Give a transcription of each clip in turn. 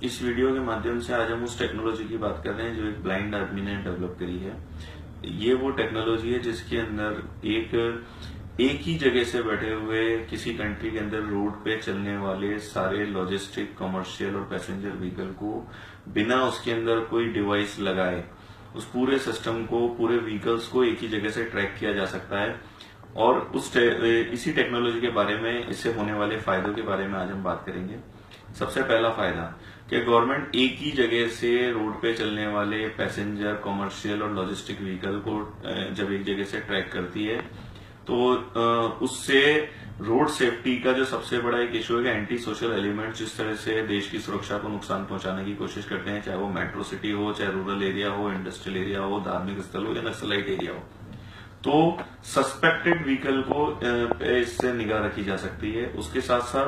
इस वीडियो के माध्यम से आज हम उस टेक्नोलॉजी की बात कर रहे हैं जो एक ब्लाइंड आदमी ने डेवलप करी है। ये वो टेक्नोलॉजी है जिसके अंदर एक ही जगह से बैठे हुए किसी कंट्री के अंदर रोड पे चलने वाले सारे लॉजिस्टिक, कमर्शियल और पैसेंजर व्हीकल को बिना उसके अंदर कोई डिवाइस लगाए उस पूरे सिस्टम को, पूरे व्हीकल्स को एक ही जगह से ट्रैक किया जा सकता है। और इसी टेक्नोलॉजी के बारे में, इससे होने वाले फायदों के बारे में आज हम बात करेंगे। सबसे पहला फायदा कि गवर्नमेंट एक ही जगह से रोड पे चलने वाले पैसेंजर, कमर्शियल और लॉजिस्टिक व्हीकल को जब एक जगह से ट्रैक करती है तो उससे रोड सेफ्टी का जो सबसे बड़ा एक इशू है, एंटी सोशल एलिमेंट्स जिस तरह से देश की सुरक्षा को नुकसान पहुंचाने की कोशिश करते हैं, चाहे वो मेट्रो सिटी हो, चाहे रूरल एरिया हो, इंडस्ट्रियल एरिया हो, धार्मिक स्थल हो या नक्सलाइट एरिया हो, तो सस्पेक्टेड व्हीकल को इससे निगाह रखी जा सकती है। उसके साथ साथ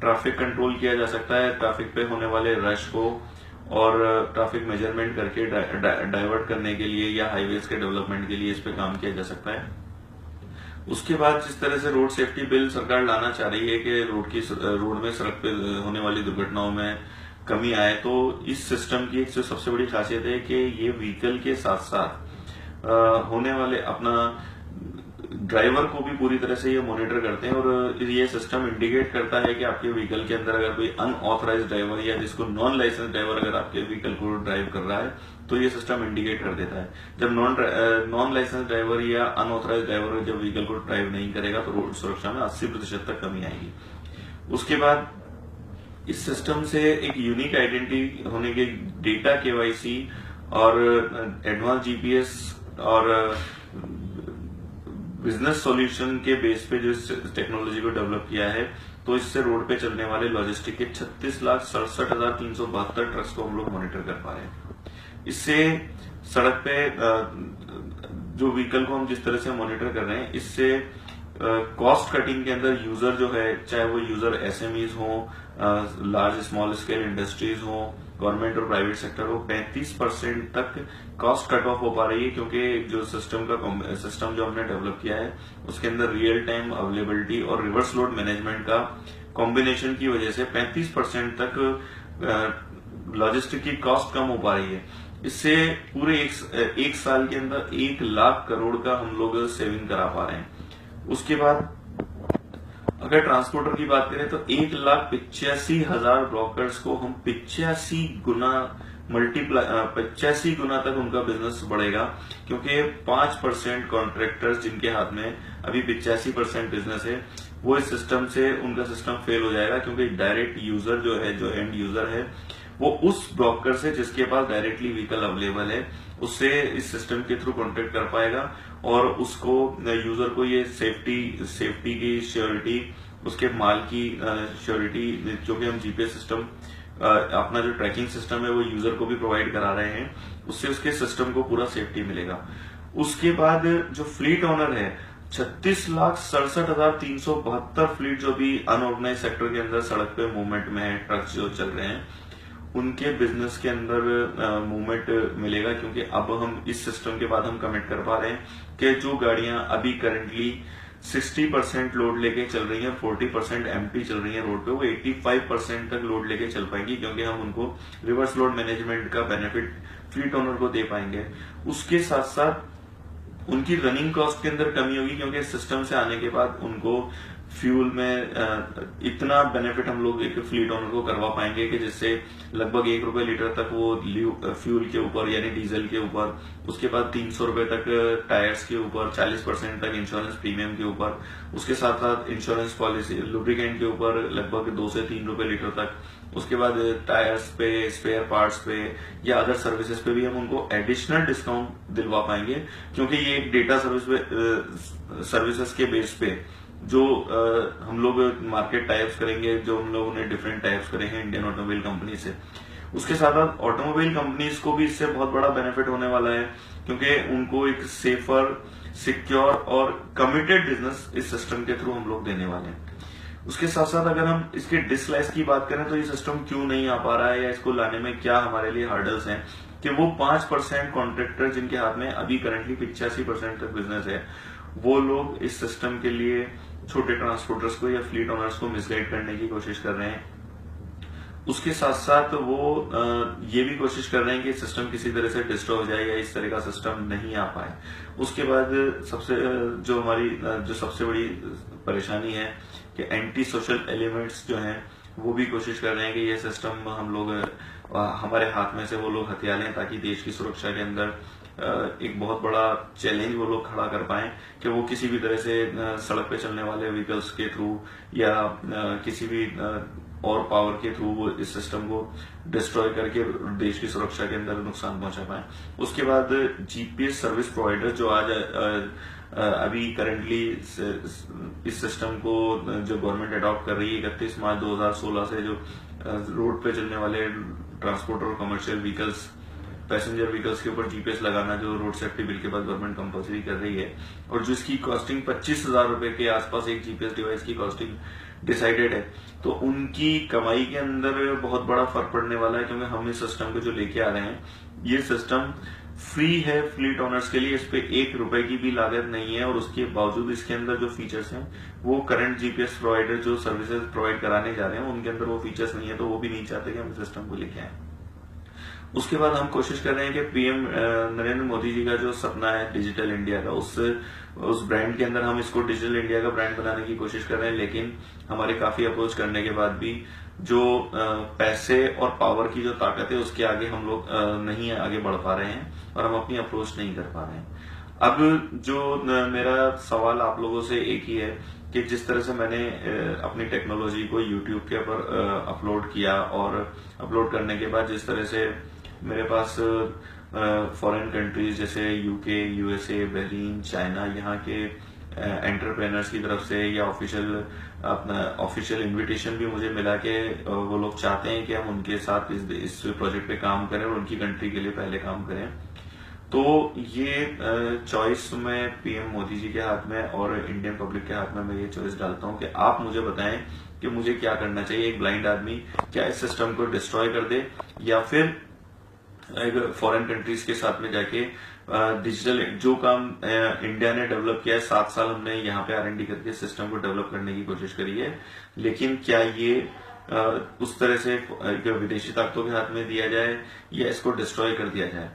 ट्रैफिक कंट्रोल किया जा सकता है, ट्रैफिक पे होने वाले रश को और ट्रैफिक मेजरमेंट करके डाइवर्ट करने के लिए या हाईवेज के डेवलपमेंट के लिए इस पे काम किया जा सकता है। उसके बाद जिस तरह से रोड सेफ्टी बिल सरकार लाना चाह रही है कि रोड में, सड़क पे होने वाली दुर्घटनाओं में कमी आए, तो इस सिस्टम की एक जो सबसे बड़ी खासियत है कि ये व्हीकल के साथ साथ होने वाले अपना ड्राइवर को भी पूरी तरह से ये मॉनिटर करते हैं और ये सिस्टम इंडिकेट करता है कि आपके व्हीकल के अंदर अगर कोई अनऑथराइज्ड ड्राइवर या जिसको नॉन लाइसेंस ड्राइवर अगर आपके व्हीकल को ड्राइव कर रहा है तो ये सिस्टम इंडिकेट कर देता है। जब नॉन लाइसेंस ड्राइवर या अनऑथराइज्ड ड्राइवर जब व्हीकल को ड्राइव नहीं करेगा तो रोड सुरक्षा में 80% तक कमी आएगी। उसके बाद इस सिस्टम से एक यूनिक आइडेंटिटी होने के डेटा केवाईसी और एडवांस जीपीएस और बिजनेस सॉल्यूशन के बेस पे जो इस टेक्नोलॉजी को डेवलप किया है, तो इससे रोड पे चलने वाले लॉजिस्टिक के 36,67,372 ट्रक्स को हम लोग मॉनिटर कर पा रहे हैं। इससे सड़क पे जो व्हीकल को हम जिस तरह से मॉनिटर कर रहे हैं, इससे कॉस्ट कटिंग के अंदर यूजर जो है, चाहे वो यूजर एसएमईज हो, लार्ज स्मॉल स्केल इंडस्ट्रीज हो, गवर्नमेंट और प्राइवेट सेक्टर हो, 35% तक कॉस्ट कट ऑफ हो पा रही है, क्योंकि जो सिस्टम जो हमने डेवलप किया है उसके अंदर रियल टाइम अवेलेबिलिटी और रिवर्स लोड मैनेजमेंट का कॉम्बिनेशन की वजह से 35% तक लॉजिस्टिक की कॉस्ट कम हो पा रही है। इससे पूरे एक साल के अंदर 1 लाख करोड़ का हम लोग सेविंग करा पा रहे हैं। उसके बाद अगर ट्रांसपोर्टर की बात करें तो 1,85,000 ब्रोकर्स को हम 85 गुना तक उनका बिजनेस बढ़ेगा, क्योंकि 5% कॉन्ट्रैक्टर्स जिनके हाथ में अभी 85% बिजनेस है, वो इस सिस्टम से उनका सिस्टम फेल हो जाएगा, क्योंकि डायरेक्ट यूजर जो है, जो एंड यूजर है, वो उस ब्रोकर से जिसके पास डायरेक्टली व्हीकल अवेलेबल है उससे इस सिस्टम के थ्रू कॉन्टेक्ट कर पाएगा और उसको यूजर को ये सेफ्टी की श्योरिटी, उसके माल की श्योरिटी, जो कि हम जीपीएस सिस्टम अपना जो ट्रैकिंग सिस्टम है वो यूजर को भी प्रोवाइड करा रहे हैं, उससे उसके सिस्टम को पूरा सेफ्टी मिलेगा। उसके बाद जो फ्लीट ओनर है, 36,67,372 फ्लीट जो भी अनऑर्गेनाइज सेक्टर के अंदर सड़क पे मूवमेंट में है, ट्रक्स जो चल रहे हैं, उनके बिजनेस के अंदर मूवमेंट मिलेगा, क्योंकि अब हम इस सिस्टम के बाद हम कमिट कर पा रहे हैं कि जो गाड़ियां अभी करंटली 60% लोड लेके चल रही हैं, 40% एम्प्टी चल रही हैं रोड पे, वो 85% तक लोड लेके चल पाएंगी, क्योंकि हम उनको रिवर्स लोड मैनेजमेंट का बेनिफिट फ्लीट ओनर को दे पाएंगे। उसके साथ साथ उनकी रनिंग कॉस्ट के अंदर कमी होगी, क्योंकि सिस्टम से आने के बाद उनको फ्यूल में इतना बेनिफिट हम लोग एक फ्लीट ओनर को करवा पाएंगे कि जिससे लगभग ₹1 लीटर तक वो फ्यूल के ऊपर यानी डीजल के ऊपर, उसके बाद ₹300 तक टायर्स के ऊपर, 40% तक इंश्योरेंस प्रीमियम के ऊपर, उसके साथ साथ इंश्योरेंस पॉलिसी लुब्रिकेंट के ऊपर लगभग ₹2 से ₹3 लीटर तक, उसके बाद टायर्स पे, स्पेयर पार्ट्स पे या अदर सर्विसेज पे भी हम उनको एडिशनल डिस्काउंट दिलवा पाएंगे, क्योंकि ये एक डेटा सर्विसेज के बेस पे जो हम लोग मार्केट टाइप्स करेंगे, जो हम लोगों ने डिफरेंट टाइप्स करे हैं इंडियन ऑटोमोबाइल कंपनी से। उसके साथ साथ ऑटोमोबाइल कंपनीज को भी इससे बहुत बड़ा बेनिफिट होने वाला है, क्योंकि उनको एक सेफर, सिक्योर और कमिटेड बिजनेस इस सिस्टम के थ्रू हम लोग देने वाले हैं। उसके साथ साथ अगर हम इसके डिसलाइस की बात करें तो ये सिस्टम क्यों नहीं आ पा रहा है या इसको लाने में क्या हमारे लिए हर्डल्स हैं, कि वो 5% कॉन्ट्रैक्टर जिनके हाथ में अभी करंटली 85% तक बिजनेस है, वो लोग इस सिस्टम के लिए छोटे ट्रांसपोर्टर्स को या फ्लीट ओनर्स को मिसगाइड करने की कोशिश कर रहे हैं। उसके साथ साथ वो ये भी कोशिश कर रहे हैं कि सिस्टम किसी तरह से डिस्ट्रॉय हो जाए या इस तरह का सिस्टम नहीं आ पाए। उसके बाद जो सबसे बड़ी परेशानी है कि एंटी सोशल एलिमेंट्स जो हैं वो भी कोशिश कर रहे हैं कि ये सिस्टम हम लोग हमारे हाथ में से वो लोग हथिया लें, ताकि देश की सुरक्षा के अंदर एक बहुत बड़ा चैलेंज वो लोग खड़ा कर पाए कि वो किसी भी तरह से सड़क पे चलने वाले व्हीकल्स के थ्रू या किसी भी और पावर के थ्रू वो इस सिस्टम को डिस्ट्रॉय करके देश की सुरक्षा के अंदर नुकसान पहुंचा पाए। उसके बाद जीपीएस सर्विस प्रोवाइडर जो आज अभी करंटली इस सिस्टम को जो गवर्नमेंट अडॉप्ट कर रही है 31 मार्च 2016 से, जो रोड पे चलने वाले ट्रांसपोर्ट और कमर्शियल व्हीकल्स, पैसेंजर व्हीकल्स के ऊपर जीपीएस लगाना जो रोड सेफ्टी बिल के बाद गवर्नमेंट कंपलसरी कर रही है, और जो इसकी कॉस्टिंग 25,000 रुपए के आसपास एक जीपीएस डिवाइस की कॉस्टिंग डिसाइडेड है, तो उनकी कमाई के अंदर बहुत बड़ा फर्क पड़ने वाला है। क्योंकि हम इस सिस्टम को जो लेके आ रहे हैं, ये सिस्टम फ्री है फ्लीट ओनर्स के लिए, इस पे 1 रुपए की भी लागत नहीं है, और उसके बावजूद इसके अंदर जो फीचर्स हैं वो करंट जीपीएस प्रोवाइडर जो सर्विसेज प्रोवाइड कराने जा रहे हैं उनके अंदर वो फीचर्स नहीं है, तो वो भी नहीं चाहते कि हम सिस्टम को लेके आए। उसके बाद हम कोशिश कर रहे हैं कि पीएम नरेंद्र मोदी जी का जो सपना है डिजिटल इंडिया का, उस ब्रांड के अंदर हम इसको डिजिटल इंडिया का ब्रांड बनाने की कोशिश कर रहे हैं। लेकिन हमारे काफी अप्रोच करने के बाद भी जो पैसे और पावर की जो ताकत है उसके आगे हम लोग नहीं आगे बढ़ पा रहे हैं, और हम अपनी अप्रोच नहीं कर पा रहे हैं। अब जो मेरा सवाल आप लोगों से एक ही है कि जिस तरह से मैंने अपनी टेक्नोलॉजी को यूट्यूब के ऊपर अपलोड किया, और अपलोड करने के बाद जिस तरह से मेरे पास फॉरेन कंट्रीज जैसे यूके, यूएसए, बहरीन, चाइना, यहाँ के एंटरप्रेनर्स की तरफ से या ऑफिशियल इनविटेशन भी मुझे मिला कि वो लोग चाहते हैं कि हम उनके साथ इस प्रोजेक्ट पे काम करें और उनकी कंट्री के लिए पहले काम करें। तो ये चॉइस मैं पीएम मोदी जी के हाथ में और इंडियन पब्लिक के हाथ में मैं ये चॉइस डालता हूं कि आप मुझे बताएं कि मुझे क्या करना चाहिए। एक ब्लाइंड आदमी क्या इस सिस्टम को डिस्ट्रॉय कर दे, या फिर फॉरेन कंट्रीज के साथ में जाके डिजिटल जो काम इंडिया ने डेवलप किया है, 7 साल हमने यहाँ पे R&D करके सिस्टम को डेवलप करने की कोशिश करी है, लेकिन क्या ये उस तरह से विदेशी ताकतों के हाथ में दिया जाए या इसको डिस्ट्रॉय कर दिया जाए।